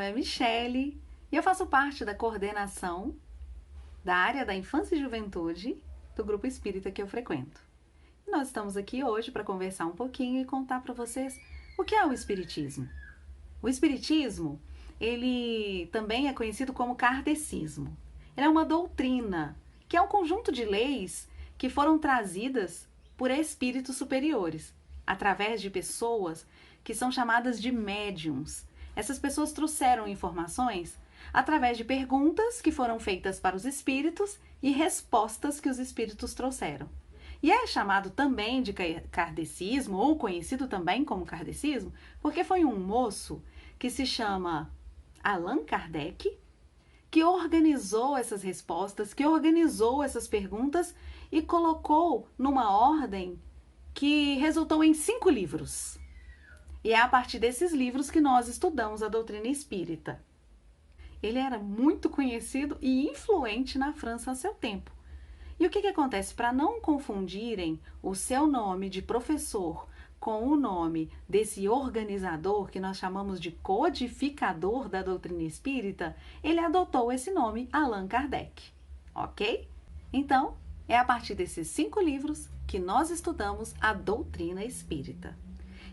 nome é Michele e eu faço parte da coordenação da área da infância e juventude do grupo espírita que eu frequento. E nós estamos aqui hoje para conversar um pouquinho e contar para vocês o que é o espiritismo. O espiritismo, ele também é conhecido como kardecismo. Ele é uma doutrina, que é um conjunto de leis que foram trazidas por espíritos superiores, através de pessoas que são chamadas de médiums. Essas pessoas trouxeram informações através de perguntas que foram feitas para os espíritos e respostas que os espíritos trouxeram. E é chamado também de kardecismo, ou conhecido também como kardecismo, porque foi um moço que se chama Allan Kardec, que organizou essas respostas, que organizou essas perguntas e colocou numa ordem que resultou em 5 livros. E é a partir desses livros que nós estudamos a doutrina espírita. Ele era muito conhecido e influente na França a seu tempo. E o que acontece? Para não confundirem o seu nome de professor com o nome desse organizador, que nós chamamos de codificador da doutrina espírita, ele adotou esse nome, Allan Kardec. Ok? Então, é a partir desses 5 livros que nós estudamos a doutrina espírita.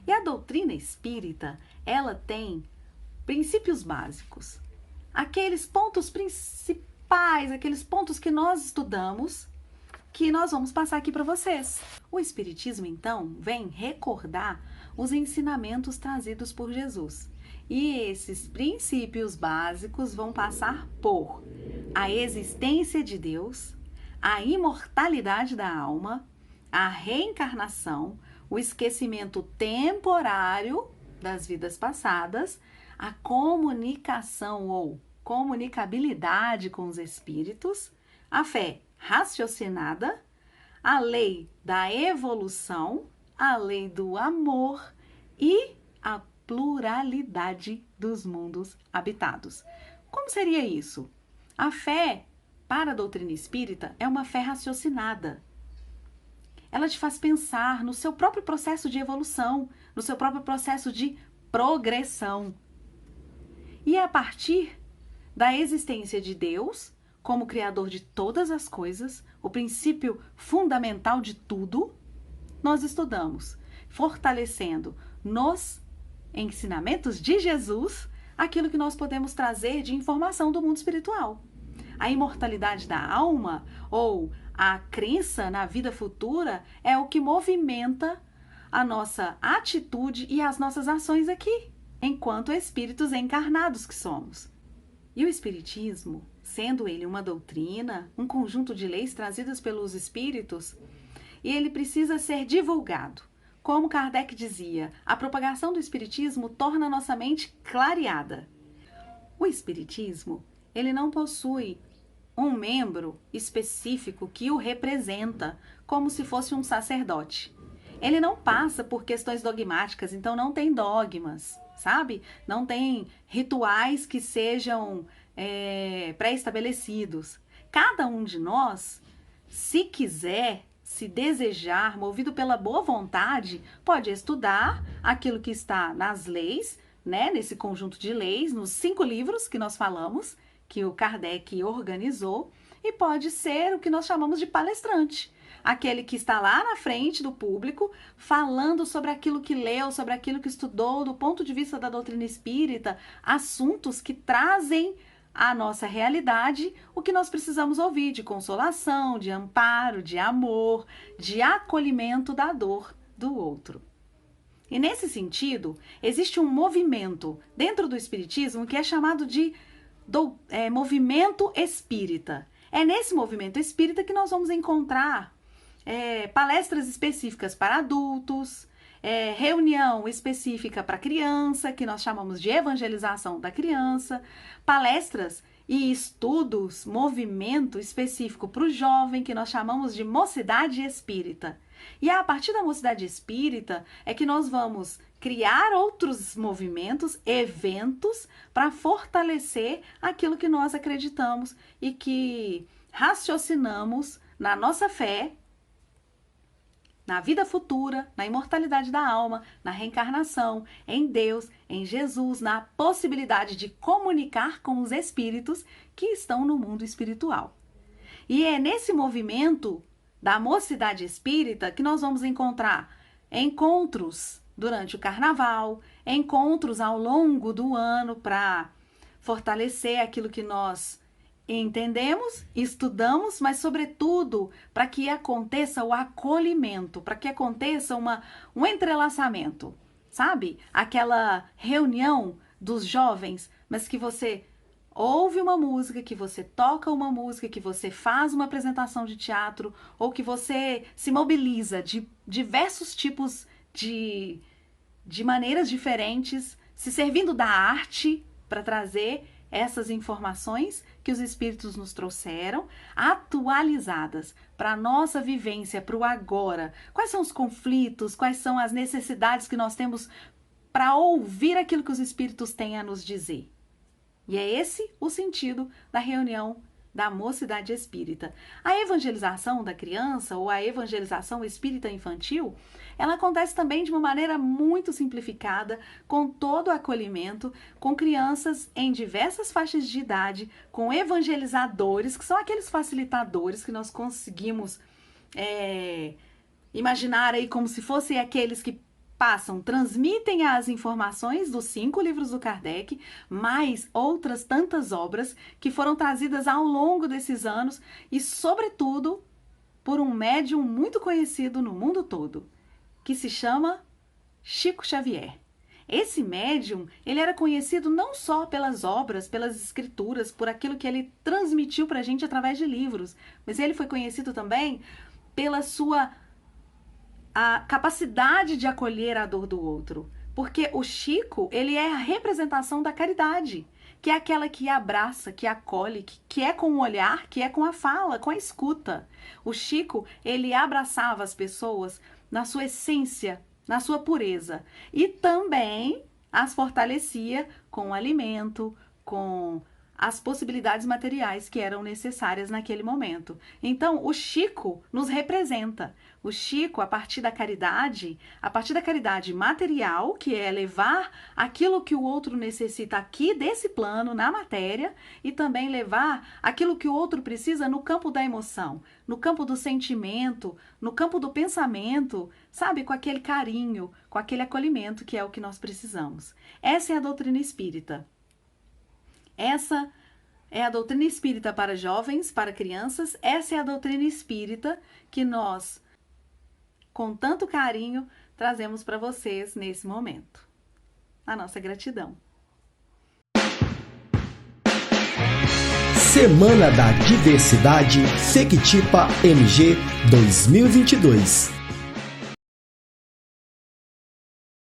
E a doutrina espírita, ela tem princípios básicos. Aqueles pontos principais, aqueles pontos que nós estudamos, que nós vamos passar aqui para vocês. O Espiritismo, então, vem recordar os ensinamentos trazidos por Jesus. E esses princípios básicos vão passar por a existência de Deus, a imortalidade da alma, a reencarnação, o esquecimento temporário das vidas passadas, a comunicação ou comunicabilidade com os espíritos, a fé raciocinada, a lei da evolução, a lei do amor e a pluralidade dos mundos habitados. Como seria isso? A fé, para a doutrina espírita, é uma fé raciocinada. Ela te faz pensar no seu próprio processo de evolução, no seu próprio processo de progressão. E é a partir da existência de Deus, como criador de todas as coisas, o princípio fundamental de tudo, nós estudamos, fortalecendo nos ensinamentos de Jesus aquilo que nós podemos trazer de informação do mundo espiritual. A imortalidade da alma, ou a crença na vida futura, é o que movimenta a nossa atitude e as nossas ações aqui, enquanto espíritos encarnados que somos. E o Espiritismo, sendo ele uma doutrina, um conjunto de leis trazidas pelos espíritos, e ele precisa ser divulgado. Como Kardec dizia, a propagação do Espiritismo torna a nossa mente clareada. O Espiritismo, ele não possui um membro específico que o representa, como se fosse um sacerdote. Ele não passa por questões dogmáticas, então não tem dogmas, sabe? Não tem rituais que sejam pré-estabelecidos. Cada um de nós, se quiser, se desejar, movido pela boa vontade, pode estudar aquilo que está nas leis, né? Nesse conjunto de leis, nos 5 livros que nós falamos, que o Kardec organizou, e pode ser o que nós chamamos de palestrante. Aquele que está lá na frente do público, falando sobre aquilo que leu, sobre aquilo que estudou, do ponto de vista da doutrina espírita, assuntos que trazem à nossa realidade o que nós precisamos ouvir de consolação, de amparo, de amor, de acolhimento da dor do outro. E nesse sentido, existe um movimento dentro do Espiritismo que é chamado de movimento espírita. É nesse movimento espírita que nós vamos encontrar palestras específicas para adultos, reunião específica para criança, que nós chamamos de evangelização da criança, palestras e estudos, movimento específico para o jovem, que nós chamamos de mocidade espírita. E a partir da mocidade espírita é que nós vamos criar outros movimentos, eventos, para fortalecer aquilo que nós acreditamos e que raciocinamos na nossa fé na vida futura, na imortalidade da alma, na reencarnação, em Deus, em Jesus, na possibilidade de comunicar com os espíritos que estão no mundo espiritual. E é nesse movimento da mocidade espírita que nós vamos encontrar encontros durante o carnaval, encontros ao longo do ano para fortalecer aquilo que nós entendemos, estudamos, mas sobretudo para que aconteça o acolhimento, para que aconteça um entrelaçamento, sabe? Aquela reunião dos jovens, mas que você ouve uma música, que você toca uma música, que você faz uma apresentação de teatro, ou que você se mobiliza de diversos tipos de maneiras diferentes, se servindo da arte para trazer essas informações que os espíritos nos trouxeram, atualizadas para a nossa vivência, para o agora. Quais são os conflitos, quais são as necessidades que nós temos para ouvir aquilo que os espíritos têm a nos dizer? E é esse o sentido da reunião da mocidade espírita. A evangelização da criança ou a evangelização espírita infantil, ela acontece também de uma maneira muito simplificada, com todo o acolhimento, com crianças em diversas faixas de idade, com evangelizadores, que são aqueles facilitadores que nós conseguimos imaginar aí como se fossem aqueles que transmitem as informações dos 5 livros do Kardec, mais outras tantas obras que foram trazidas ao longo desses anos e, sobretudo, por um médium muito conhecido no mundo todo, que se chama Chico Xavier. Esse médium, ele era conhecido não só pelas obras, pelas escrituras, por aquilo que ele transmitiu para a gente através de livros, mas ele foi conhecido também pela sua a capacidade de acolher a dor do outro. Porque o Chico, ele é a representação da caridade, que é aquela que abraça, que acolhe, que é com o olhar, que é com a fala, com a escuta. O Chico, ele abraçava as pessoas na sua essência, na sua pureza. E também as fortalecia com o alimento, com as possibilidades materiais que eram necessárias naquele momento. Então, o Chico nos representa. O Chico, a partir da caridade material, que é levar aquilo que o outro necessita aqui desse plano, na matéria, e também levar aquilo que o outro precisa no campo da emoção, no campo do sentimento, no campo do pensamento, sabe? Com aquele carinho, com aquele acolhimento que é o que nós precisamos. Essa é a doutrina espírita. Essa é a doutrina espírita para jovens, para crianças. Essa é a doutrina espírita que nós, com tanto carinho, trazemos para vocês nesse momento. A nossa gratidão. Semana da Diversidade Sequitipa MG 2022.